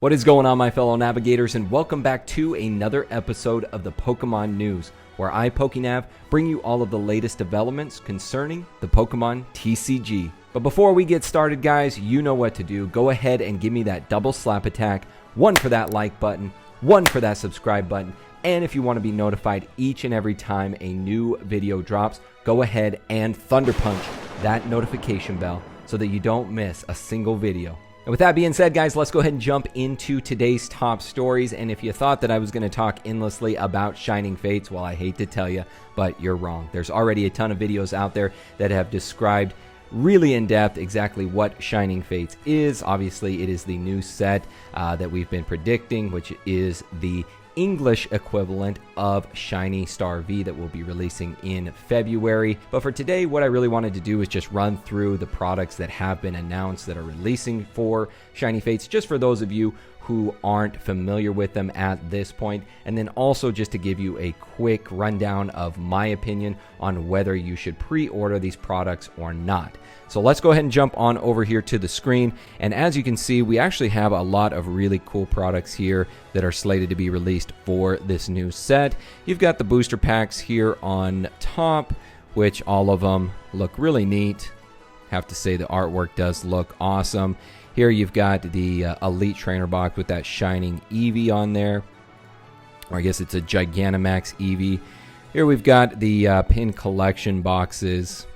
What is going on, my fellow navigators, and welcome back to another episode of the Pokemon News, where I, PokéNav, bring you all of the latest developments concerning the Pokemon TCG. But before we get started, guys, you know what to do. Go ahead and give me that double slap attack, one for that like button, one for that subscribe button, and if you want to be notified each and every time a new video drops, go ahead and thunder punch that notification bell so that you don't miss a single video. And with that being said, guys, let's go ahead and jump into today's top stories. And if you thought that I was going to talk endlessly about Shining Fates, well, I hate to tell you, but you're wrong. There's already a ton of videos out there that have described really in depth exactly what Shining Fates is. Obviously, it is the new set that we've been predicting, which is the English equivalent of Shiny Star V that we'll be releasing in February. But for today, what I really wanted to do is just run through the products that have been announced that are releasing for Shiny Fates, just for those of you who aren't familiar with them at this point, and then also just to give you a quick rundown of my opinion on whether you should pre-order these products or not. So let's go ahead and jump on over here to the screen, and as you can see, we actually have a lot of really cool products here that are slated to be released for this new set. You've got the booster packs here on top, which all of them look really neat. Have to say the artwork does look awesome. Here you've got the Elite Trainer box with that Shining Eevee on there. Or I guess it's a Gigantamax Eevee. Here we've got the pin collection boxes.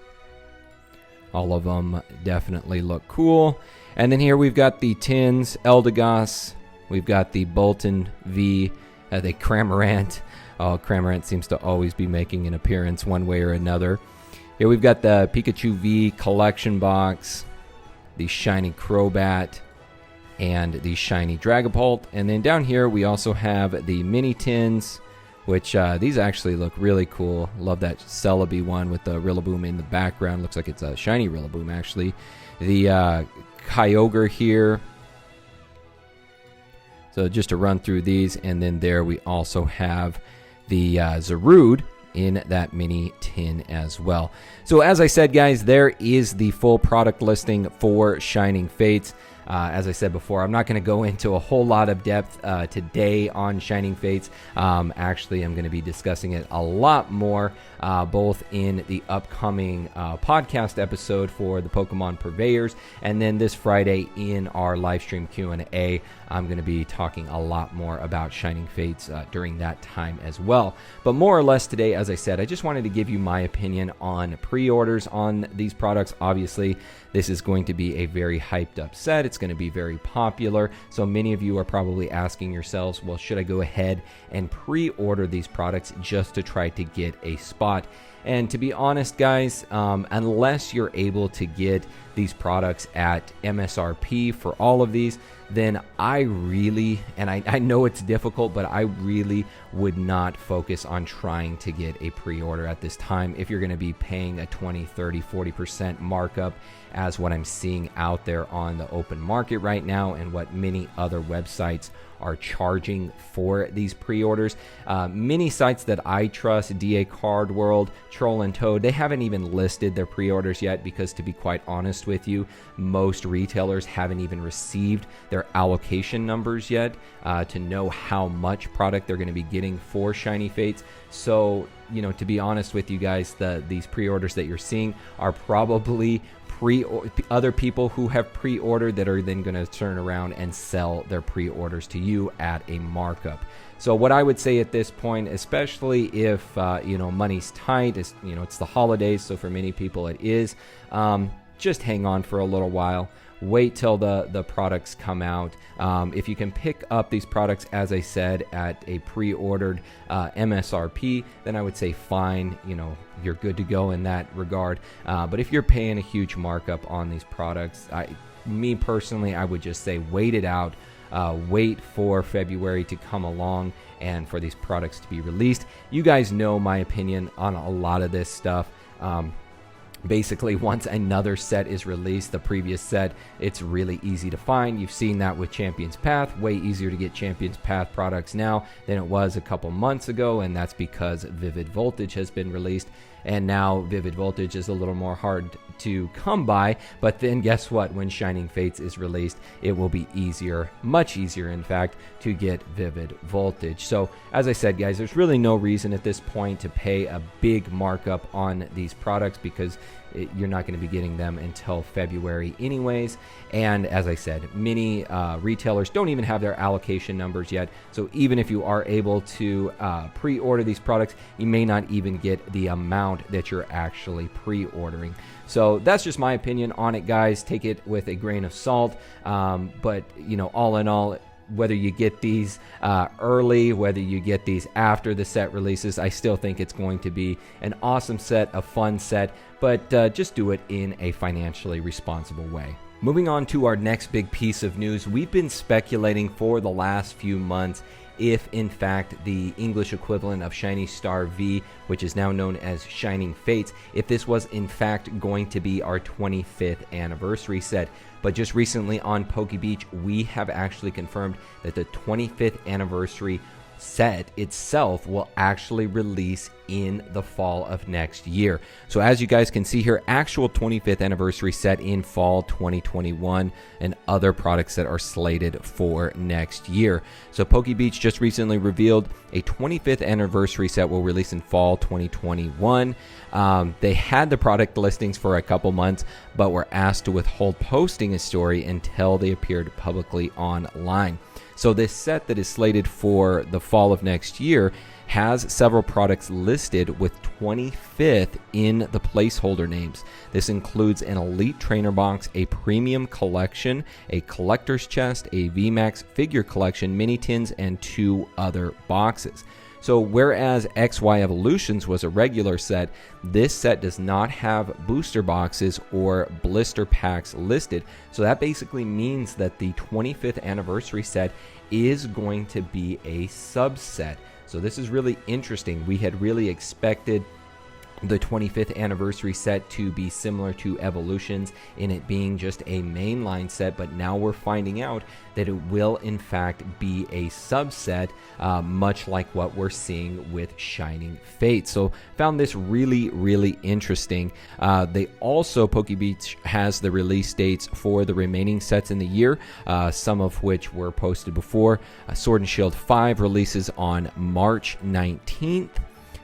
All of them definitely look cool. And then here we've got the tins, Eldegoss. We've got the Bolton V, the Cramorant. Oh, Cramorant seems to always be making an appearance one way or another. Here we've got the Pikachu V collection box, the Shiny Crobat, and the Shiny Dragapult. And then down here we also have the mini tins, which these actually look really cool. Love that Celebi one with the Rillaboom in the background. Looks like it's a shiny Rillaboom, actually. The Kyogre here. So just to run through these, and then there we also have the Zarude in that mini tin as well. So as I said, guys, there is the full product listing for Shining Fates. As I said before, I'm not going to go into a whole lot of depth today on Shining Fates. Actually, I'm going to be discussing it a lot more, both in the upcoming podcast episode for the Pokemon Purveyors, and then this Friday in our live stream Q&A. I'm going to be talking a lot more about Shining Fates during that time as well. But more or less today, as I said, I just wanted to give you my opinion on pre-orders on these products. Obviously, this is going to be a very hyped up set. It's going to be very popular. So many of you are probably asking yourselves, well, should I go ahead and pre-order these products just to try to get a spot? And to be honest, guys, unless you're able to get these products at MSRP for all of these, then I really, and I know it's difficult, but I really would not focus on trying to get a pre-order at this time if you're going to be paying a 20, 30, 40% markup as what I'm seeing out there on the open market right now and what many other websites are charging for these pre-orders. Many sites that I trust, DA Card World, Troll and Toad, they haven't even listed their pre-orders yet because, to be quite honest with you, most retailers haven't even received their allocation numbers yet to know how much product they're going to be getting for Shiny Fates. So, you know, to be honest with you guys, these pre-orders that you're seeing are probably other people who have pre-ordered that are then going to turn around and sell their pre-orders to you at a markup. So what I would say at this point, especially if you know, money's tight, is, you know, it's the holidays, so for many people it is, just hang on for a little while. Wait till the products come out. If you can pick up these products, as I said, at a pre-ordered MSRP, then I would say fine, you know, you're good to go in that regard. But if you're paying a huge markup on these products, me personally, I would just say wait it out. Wait for February to come along and for these products to be released. You guys know my opinion on a lot of this stuff. Basically, once another set is released, the previous set, it's really easy to find. You've seen that with Champion's Path. Way easier to get Champion's Path products now than it was a couple months ago, and that's because Vivid Voltage has been released. and now Vivid Voltage is a little more hard to come by. But then guess what? When Shining Fates is released, it will be easier, much easier in fact, to get Vivid Voltage. So as I said, guys, there's really no reason at this point to pay a big markup on these products, because you're not going to be getting them until February anyways. And as I said, many retailers don't even have their allocation numbers yet. So even if you are able to pre-order these products, you may not even get the amount that you're actually pre-ordering. So that's just my opinion on it, guys. Take it with a grain of salt. But, you know, all in all, whether you get these early, whether you get these after the set releases, I still think it's going to be an awesome set, a fun set, but just do it in a financially responsible way. Moving on to our next big piece of news, we've been speculating for the last few months if in fact the English equivalent of Shiny Star V, which is now known as Shining Fates, if this was in fact going to be our 25th anniversary set. But just recently on PokeBeach, we have actually confirmed that the 25th anniversary set itself will actually release in the fall of next year. So as you guys can see here, actual 25th anniversary set in fall 2021, and other products that are slated for next year. So PokeBeach just recently revealed a 25th anniversary set will release in fall 2021. They had the product listings for a couple months, but were asked to withhold posting a story until they appeared publicly online. So this set that is slated for the fall of next year has several products listed with 25th in the placeholder names. This includes an Elite Trainer Box, a Premium Collection, a Collector's Chest, a VMAX Figure Collection, Mini Tins, and 2 other boxes. So whereas XY Evolutions was a regular set, this set does not have booster boxes or blister packs listed. So that basically means that the 25th anniversary set is going to be a subset. So this is really interesting. We had really expected the 25th anniversary set to be similar to Evolutions in it being just a mainline set, but now we're finding out that it will in fact be a subset, much like what we're seeing with Shining Fate. So found this really interesting. They also, PokeBeach has the release dates for the remaining sets in the year, some of which were posted before. Sword and Shield 5 releases on March 19th.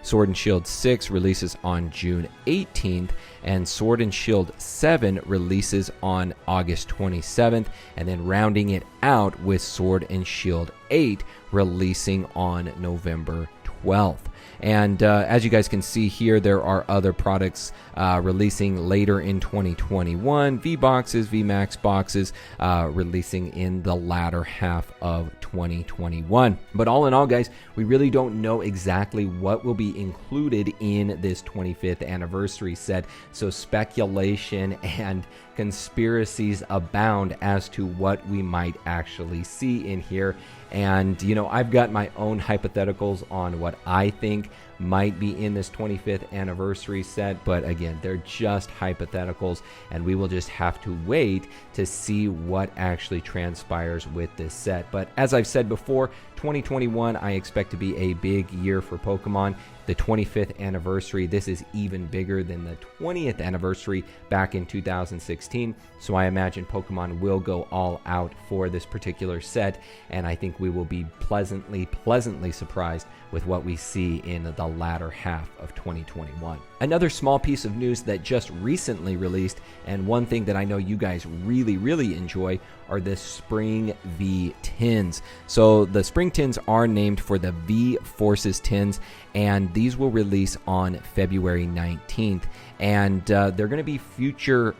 Sword and Shield 6 releases on June 18th, and Sword and Shield 7 releases on August 27th, and then rounding it out with Sword and Shield 8 releasing on November 12th. And as you guys can see here, there are other products releasing later in 2021, V-Boxes, VMAX boxes releasing in the latter half of 2021. But all in all, guys, we really don't know exactly what will be included in this 25th anniversary set. So speculation and conspiracies abound as to what we might actually see in here. And, you know, I've got my own hypotheticals on what I think might be in this 25th anniversary set, but again, they're just hypotheticals, and we will just have to wait to see what actually transpires with this set. But as I've said before, 2021 I expect to be a big year for Pokemon. The 25th anniversary, this is even bigger than the 20th anniversary back in 2016. So I imagine Pokemon will go all out for this particular set, and I think we will be pleasantly surprised with what we see in the latter half of 2021. Another small piece of news that just recently released, and one thing that I know you guys really enjoy, are the Spring V tins. So the Spring tins are named for the V Forces tins, and these will release on February 19th. And they're going to be feature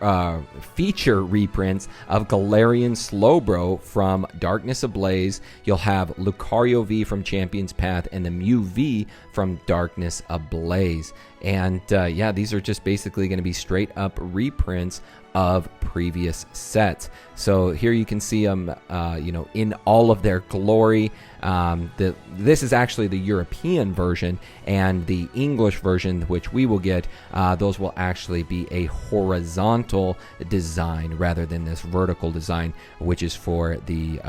reprints of Galarian Slowbro from Darkness Ablaze. You'll have Lucario V from Champion's Path and the Mew V from Darkness Ablaze. And yeah, these are just basically going to be straight up reprints of previous sets. So here you can see them, in all of their glory. This is actually the European version, and the English version, which we will get, those will actually be a horizontal design rather than this vertical design, which is for the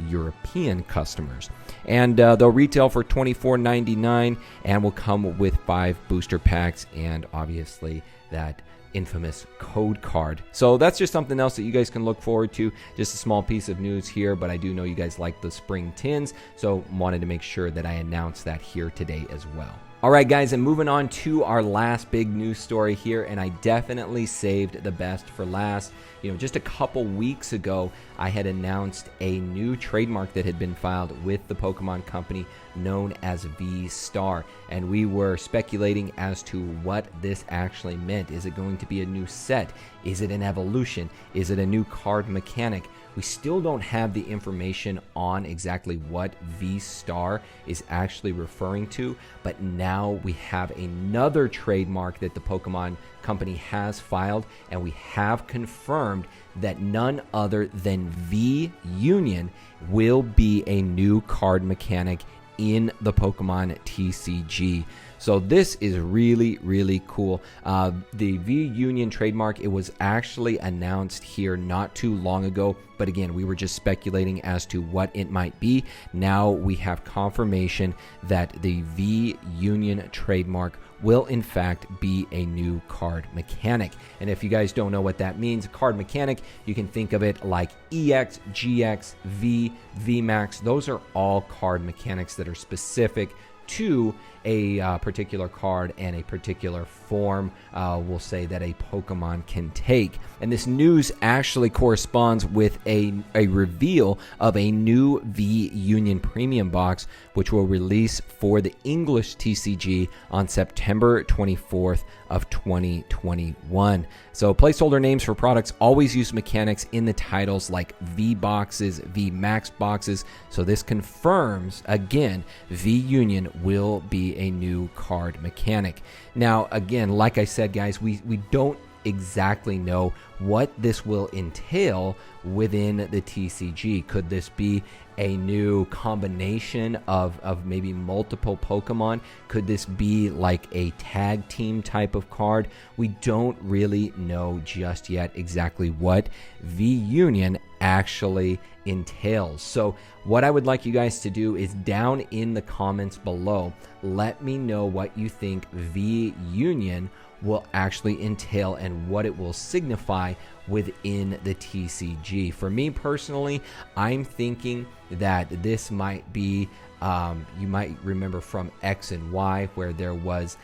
European customers. And they'll retail for $24.99 and will come with 5 booster packs and obviously that infamous code card. So that's just something else that you guys can look forward to. Just a small piece of news here, but I do know you guys like the spring tins, so wanted to make sure that I announced that here today as well. All right, guys, and moving on to our last big news story here, and I definitely saved the best for last. Just a couple weeks ago, I had announced a new trademark that had been filed with the Pokemon Company known as V-Star, and we were speculating as to what this actually meant. Is it going to be a new set? Is it an evolution? Is it a new card mechanic? We still don't have the information on exactly what V-Star is actually referring to, but now we have another trademark that the Pokemon Company has filed, and we have confirmed that none other than V-Union will be a new card mechanic in the Pokemon TCG. So this is really, really cool. The V-Union trademark, it was actually announced here not too long ago, but again, we were just speculating as to what it might be. Now we have confirmation that the V-Union trademark will in fact be a new card mechanic. And if you guys don't know what that means, card mechanic, you can think of it like EX, GX, V, VMAX. Those are all card mechanics that are specific to a particular card and a particular form, we'll say, that a Pokemon can take. And this news actually corresponds with a reveal of a new V-Union Premium box, which will release for the English TCG on September 24th of 2021. So placeholder names for products always use mechanics in the titles like V-Boxes, V-Max boxes. So this confirms, again, V-Union will be a new card mechanic. Now, again, like I said, guys, we don't exactly know what this will entail within the TCG. Could this be a new combination of maybe multiple Pokemon? Could this be like a tag team type of card? We don't really know just yet exactly what V-Union actually entails. So what I would like you guys to do is down in the comments below, let me know what you think V-Union will actually entail and what it will signify within the TCG. For me personally, I'm thinking that this might be, you might remember from X and Y, where there was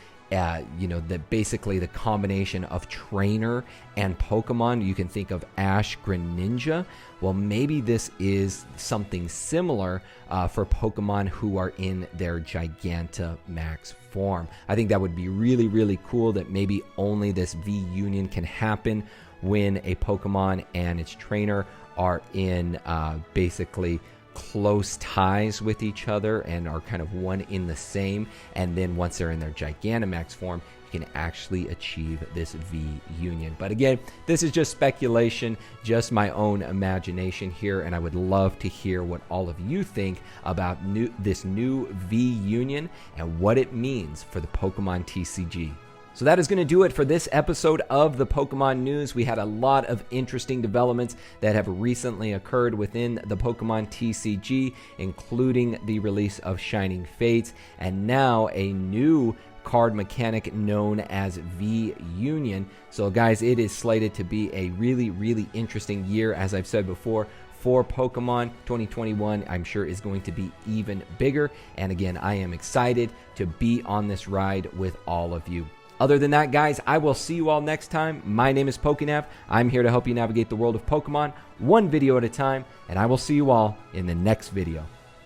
basically the combination of trainer and Pokemon. You can think of Ash Greninja. Well, maybe this is something similar for Pokemon who are in their Gigantamax form. I think that would be really, really cool, that maybe only this V-Union can happen when a Pokemon and its trainer are in basically close ties with each other and are kind of one in the same, and then once they're in their Gigantamax form, you can actually achieve this V-Union. But again, this is just speculation, just my own imagination here, and I would love to hear what all of you think about this new V-Union and what it means for the Pokemon TCG. So that is going to do it for this episode of the Pokemon News. We had a lot of interesting developments that have recently occurred within the Pokemon TCG, including the release of Shining Fates, and now a new card mechanic known as V-Union. So guys, it is slated to be a really, really interesting year, as I've said before, for Pokemon. 2021, I'm sure, is going to be even bigger. And again, I am excited to be on this ride with all of you. Other than that, guys, I will see you all next time. My name is PokéNav. I'm here to help you navigate the world of Pokemon one video at a time, and I will see you all in the next video.